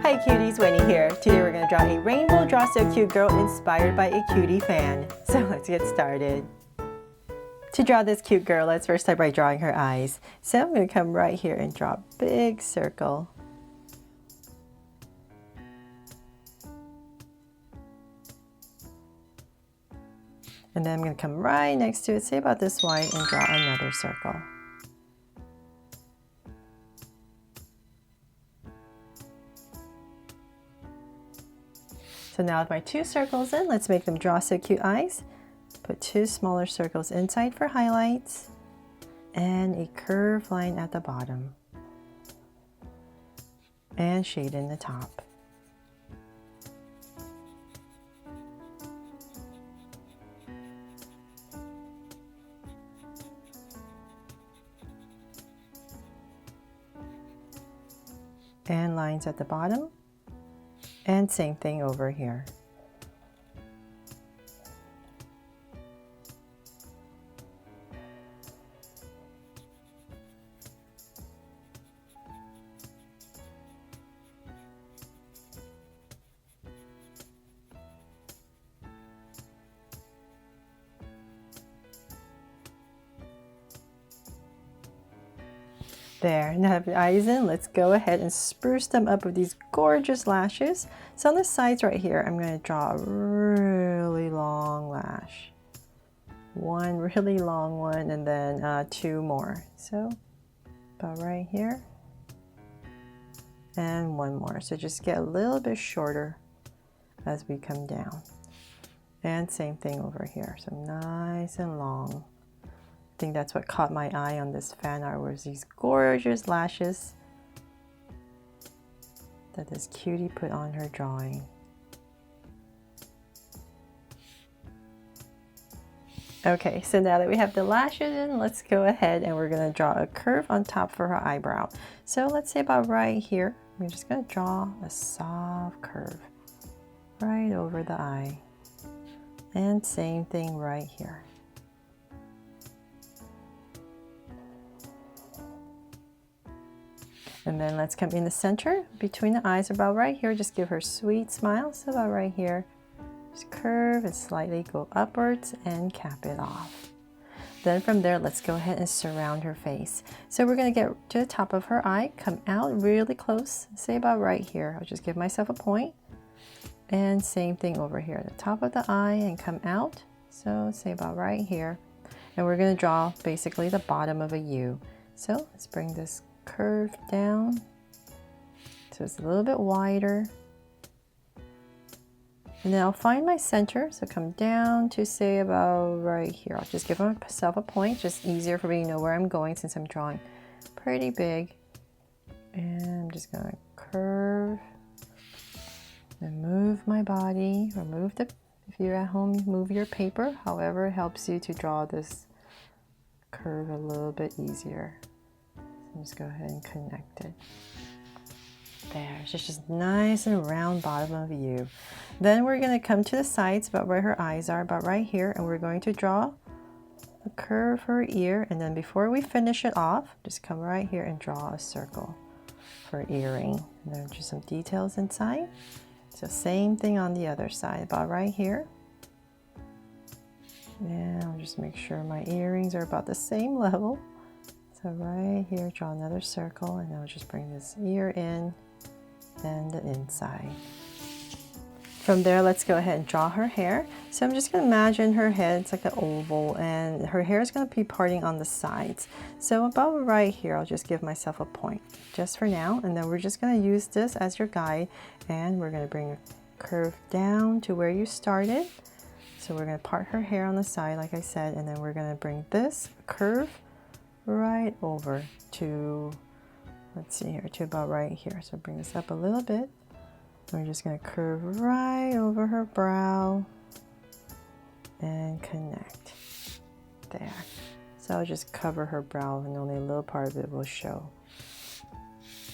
Hi cuties, Winnie here. Today we're going to draw a rainbow Draw So Cute girl inspired by a cutie fan. So let's get started. To draw this cute girl, let's first start by drawing her eyes. So I'm going to come right here and draw a big circle. And then I'm going to come right next to it, say about this wide, and draw another circle. So now with my two circles in, let's make them Draw So Cute eyes. Put two smaller circles inside for highlights and a curved line at the bottom and shade in the top. And lines at the bottom, and same thing over here. There, now have your eyes in, let's go ahead and spruce them up with these gorgeous lashes. So on the sides right here, I'm going to draw a really long lash. One really long one and then two more. So about right here. And one more. So just get a little bit shorter as we come down. And same thing over here. So nice and long. I think that's what caught my eye on this fan art was these gorgeous lashes that this cutie put on her drawing. Okay, so now that we have the lashes in, let's go ahead and we're going to draw a curve on top for her eyebrow. So let's say about right here, we're just going to draw a soft curve right over the eye. And same thing right here. And then let's come in the center between the eyes about right here. Just give her a sweet smile. So about right here, just curve and slightly go upwards and cap it off. Then from there, let's go ahead and surround her face. So we're going to get to the top of her eye, come out really close, say about right here. I'll just give myself a point. And same thing over here, the top of the eye and come out. So say about right here. And we're going to draw basically the bottom of a U. So let's bring this curve down so it's a little bit wider, and then I'll find my center, so come down to say about right here. I'll just give myself a point, just easier for me to know where I'm going since I'm drawing pretty big. And I'm just going to curve and move my body, or move the, if you're at home, move your paper, however it helps you to draw this curve a little bit easier. Just go ahead and connect it. There, it's just nice and round bottom of U. Then we're going to come to the sides about where her eyes are, about right here, and we're going to draw a curve for her ear. And then before we finish it off, just come right here and draw a circle for her earring. And then just some details inside. So same thing on the other side, about right here. And I'll just make sure my earrings are about the same level. So right here, draw another circle, and I'll just bring this ear in and the inside. From there, let's go ahead and draw her hair. So I'm just going to imagine her head, it's like an oval, and her hair is going to be parting on the sides. So about right here, I'll just give myself a point just for now, and then we're just going to use this as your guide, and we're going to bring a curve down to where you started. So we're going to part her hair on the side, like I said, and then we're going to bring this curve right over to, let's see here, to about right here. So bring this up a little bit. We're just going to curve right over her brow and connect. There. So I'll just cover her brow and only a little part of it will show.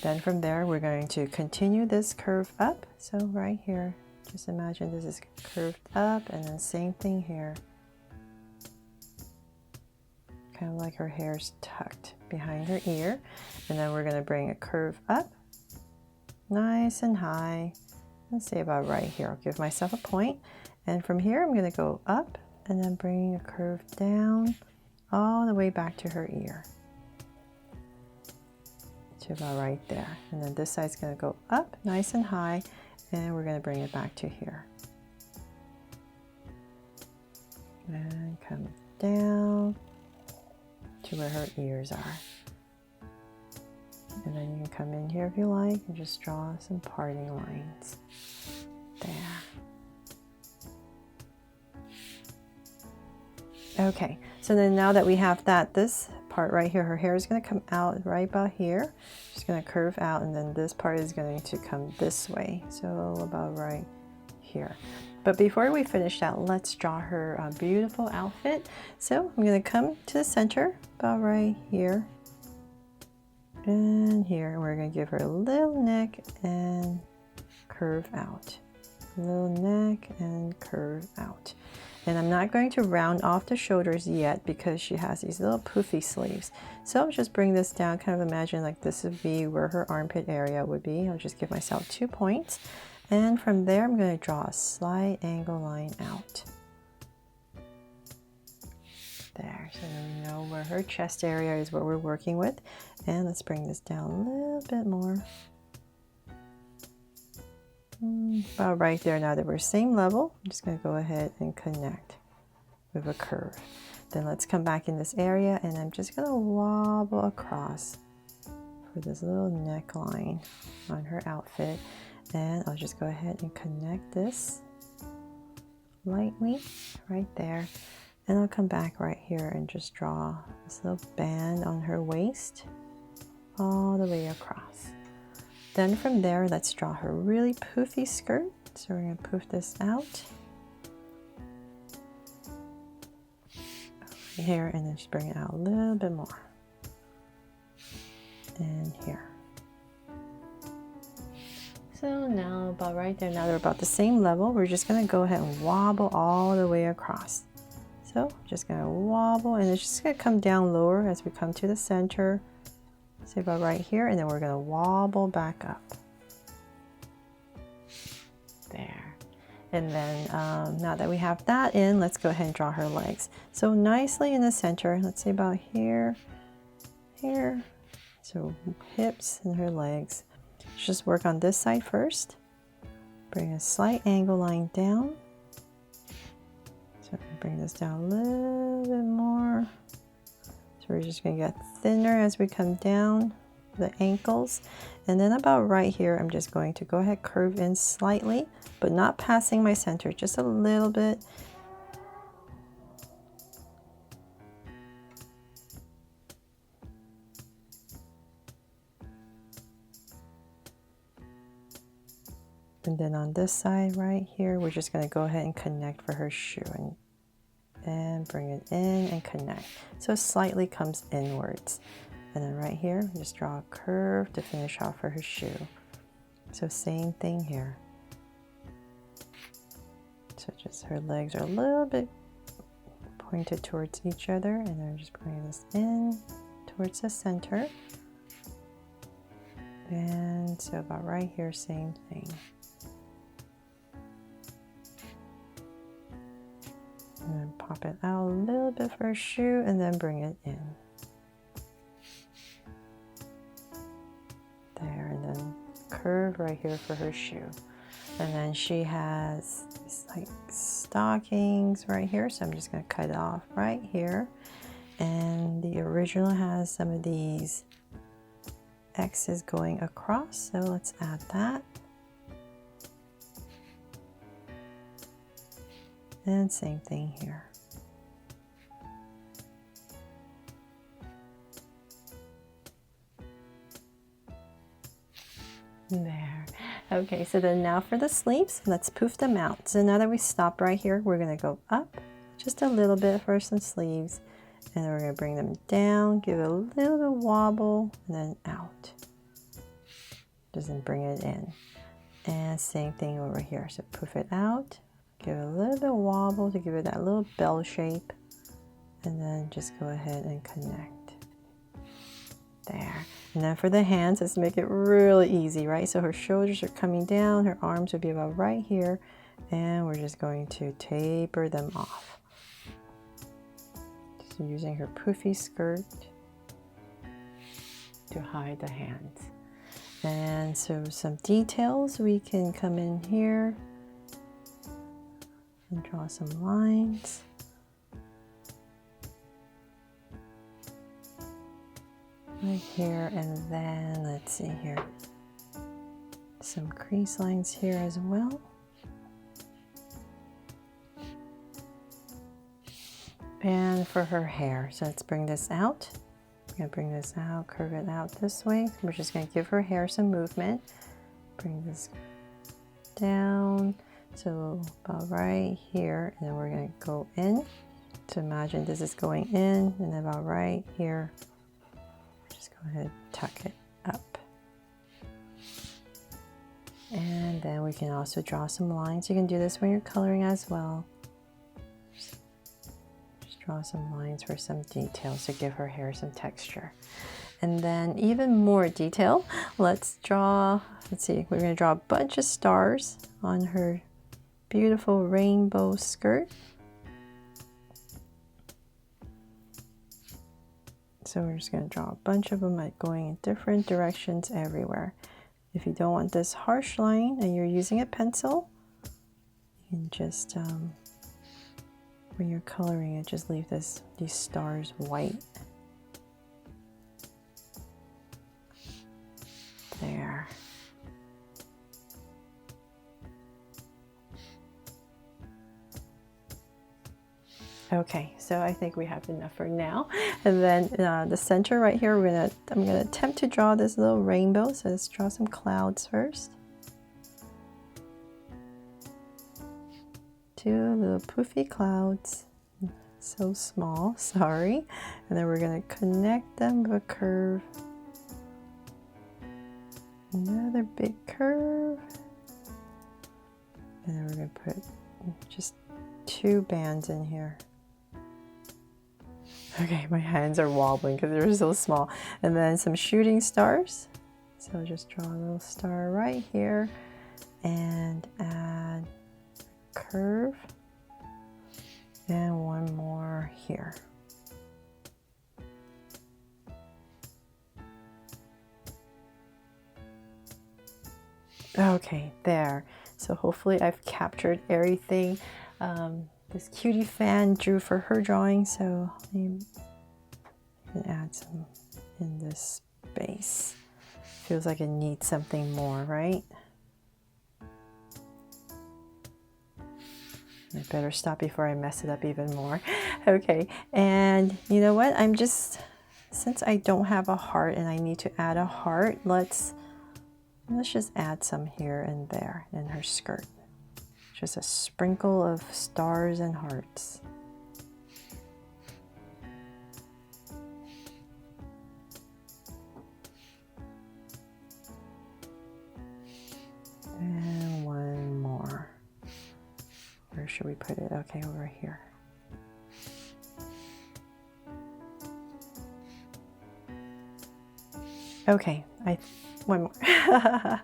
Then from there, we're going to continue this curve up. So right here, just imagine this is curved up, and then same thing here. Kind of like her hair's tucked behind her ear. And then we're going to bring a curve up nice and high. Let's say about right here. I'll give myself a point. And from here, I'm going to go up and then bring a curve down all the way back to her ear. To about right there. And then this side's going to go up nice and high, and we're going to bring it back to here. And come down to where her ears are. And then you can come in here if you like and just draw some parting lines. There. Okay, so then now that we have that, this part right here, her hair is going to come out right about here. She's going to curve out, and then this part is going to come this way. So about right here. But before we finish that, let's draw her beautiful outfit. So I'm going to come to the center about right here. And here, and we're going to give her a little neck and curve out. Little neck and curve out. And I'm not going to round off the shoulders yet because she has these little poofy sleeves. So just bring this down, kind of imagine like this would be where her armpit area would be. I'll just give myself 2 points. And from there, I'm going to draw a slight angle line out. There, so we know where her chest area is, what we're working with. And let's bring this down a little bit more. About right there. Now that we're same level, I'm just going to go ahead and connect with a curve. Then let's come back in this area, and I'm just going to wobble across for this little neckline on her outfit. And I'll just go ahead and connect this lightly right there. And I'll come back right here and just draw this little band on her waist all the way across. Then from there, let's draw her really poofy skirt. So we're going to poof this out over here, and then just bring it out a little bit more. And here. So now about right there, now they're about the same level. We're just going to go ahead and wobble all the way across. So just going to wobble, and it's just going to come down lower as we come to the center. Say about right here, and then we're going to wobble back up. There. And then now that we have that in, let's go ahead and draw her legs. So nicely in the center, let's say about here, here. So hips and her legs. Just work on this side first. Bring a slight angle line down. So bring this down a little bit more. So we're just going to get thinner as we come down the ankles. And then about right here, I'm just going to go ahead, curve in slightly, but not passing my center, just a little bit. And then on this side right here, we're just going to go ahead and connect for her shoe and bring it in and connect. So it slightly comes inwards. And then right here, just draw a curve to finish off for her shoe. So same thing here. So just her legs are a little bit pointed towards each other, and then just bring this in towards the center. And so about right here, same thing. And then pop it out a little bit for her shoe, and then bring it in. There, and then curve right here for her shoe. And then she has these like stockings right here, so I'm just going to cut it off right here. And the original has some of these X's going across, so let's add that. And same thing here. There. Okay, so then now for the sleeves, let's poof them out. So now that we stop right here, we're going to go up just a little bit for some sleeves, and then we're going to bring them down, give it a little bit of wobble, and then out. Just then bring it in. And same thing over here. So poof it out, give it a little bit of wobble to give it that little bell shape, and then just go ahead and connect. There. And then for the hands, let's make it really easy, right? So her shoulders are coming down, her arms would be about right here, and we're just going to taper them off. Just using her poofy skirt to hide the hands. And so some details, we can come in here and draw some lines. Right here, and then let's see here, some crease lines here as well. And for her hair, so let's bring this out. I'm gonna bring this out, curve it out this way. We're just gonna give her hair some movement. Bring this down, so about right here, and then we're gonna go in. So imagine this is going in, and then about right here, just go ahead, tuck it up. And then we can also draw some lines. You can do this when you're coloring as well. Draw some lines for some details to give her hair some texture. And then even more detail, let's see, we're going to draw a bunch of stars on her beautiful rainbow skirt. So we're just going to draw a bunch of them, like going in different directions everywhere. If you don't want this harsh line and you're using a pencil, you can just when you're coloring it, just leave these stars white. There. Okay, so I think we have enough for now. And then the center right here, I'm gonna attempt to draw this little rainbow. So let's draw some clouds first. Two little poofy clouds, so small, sorry. And then we're going to connect them with a curve. Another big curve. And then we're going to put just 2 bands in here. Okay, my hands are wobbling because they're so small. And then some shooting stars. So just draw a little star right here and add curve and one more here. Okay, there. So hopefully I've captured everything this cutie fan drew for her drawing. So maybe I can add some in this space. Feels like it needs something more, right? I better stop before I mess it up even more. Okay, and you know what? Since I don't have a heart and I need to add a heart, let's just add some here and there in her skirt. Just a sprinkle of stars and hearts. And one more. Where should we put it? Okay, over here. Okay, one more.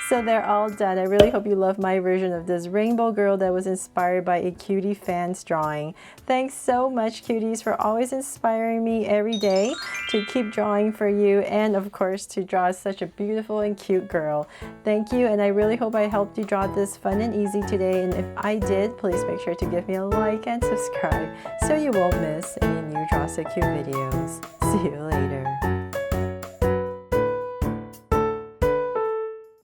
So they're all done. I really hope you love my version of this rainbow girl that was inspired by a cutie fan's drawing. Thanks so much, cuties, for always inspiring me every day to keep drawing for you and, of course, to draw such a beautiful and cute girl. Thank you, and I really hope I helped you draw this fun and easy today. And if I did, please make sure to give me a like and subscribe so you won't miss any new Draw So Cute videos. See you later.